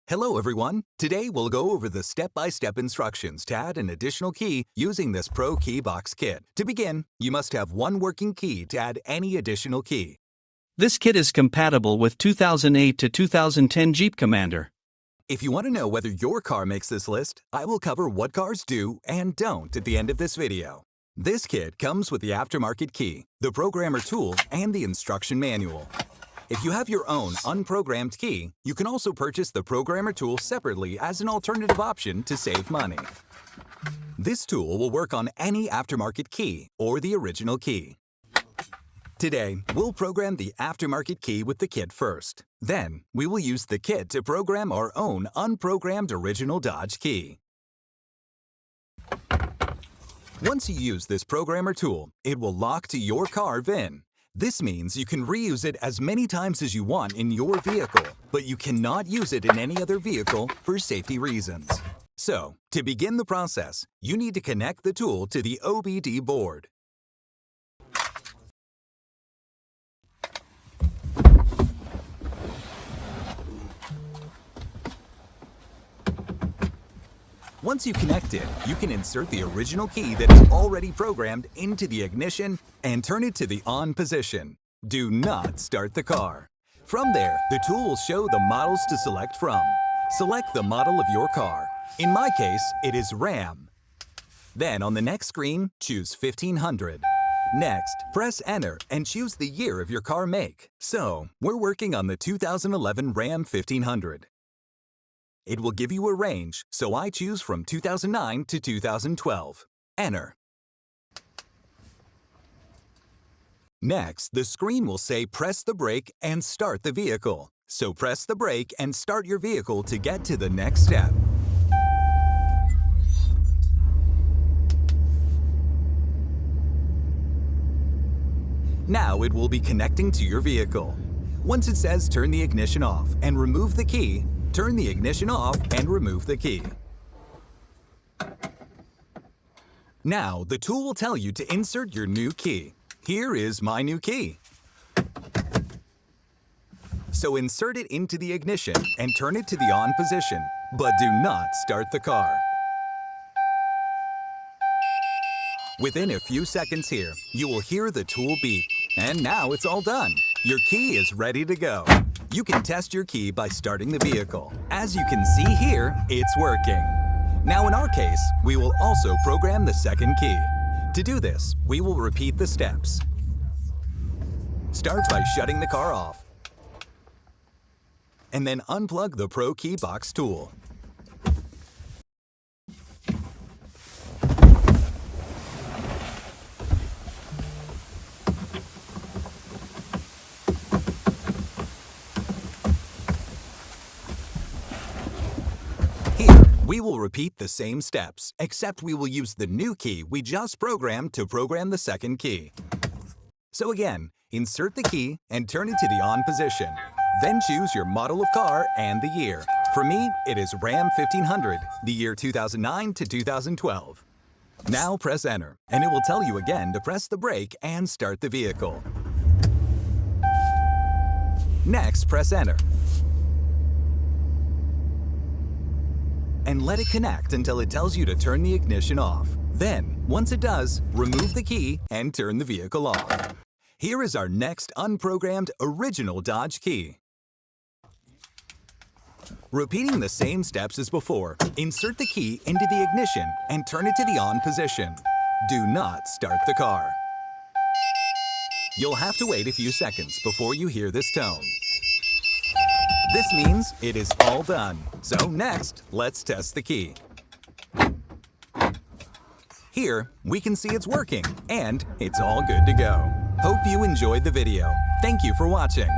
Hello everyone! Today we'll go over the step-by-step instructions to add an additional key using this ProKeyBox kit. To begin, you must have one working key to add any additional key. This kit is compatible with 2008 to 2010 Jeep Commander. If you want to know whether your car makes this list, I will cover what cars do and don't at the end of this video. This kit comes with the aftermarket key, the programmer tool, and the instruction manual. If you have your own unprogrammed key, you can also purchase the programmer tool separately as an alternative option to save money. This tool will work on any aftermarket key or the original key. Today, we'll program the aftermarket key with the kit first. Then, we will use the kit to program our own unprogrammed original Dodge key. Once you use this programmer tool, it will lock to your car VIN. This means you can reuse it as many times as you want in your vehicle, but you cannot use it in any other vehicle for safety reasons. So, to begin the process, you need to connect the tool to the OBD board. Once you connect it, you can insert the original key that is already programmed into the ignition and turn it to the on position. Do not start the car. From there, the tool will show the models to select from. Select the model of your car. In my case, it is Ram. Then on the next screen, choose 1500. Next, press Enter and choose the year of your car make. So, we're working on the 2011 Ram 1500. It will give you a range, so I choose from 2009 to 2012. Enter. Next, the screen will say press the brake and start the vehicle. So press the brake and start your vehicle to get to the next step. Now it will be connecting to your vehicle. Once it says turn the ignition off and remove the key, turn the ignition off and remove the key. Now, the tool will tell you to insert your new key. Here is my new key. So insert it into the ignition and turn it to the on position, but do not start the car. Within a few seconds here, you will hear the tool beep. And now it's all done. Your key is ready to go. You can test your key by starting the vehicle. As you can see here, it's working. Now in our case, we will also program the second key. To do this, we will repeat the steps. Start by shutting the car off. And then unplug the ProKeyBox tool. We will repeat the same steps, except we will use the new key we just programmed to program the second key. So again, insert the key and turn it to the on position. Then choose your model of car and the year. For me, it is Ram 1500, the year 2009 to 2012. Now press Enter, and it will tell you again to press the brake and start the vehicle. Next, press Enter. And let it connect until it tells you to turn the ignition off. Then, once it does, remove the key and turn the vehicle off. Here is our next unprogrammed original Dodge key. Repeating the same steps as before, insert the key into the ignition and turn it to the on position. Do not start the car. You'll have to wait a few seconds before you hear this tone. This means it is all done. So next, let's test the key. Here, we can see it's working, and it's all good to go. Hope you enjoyed the video. Thank you for watching.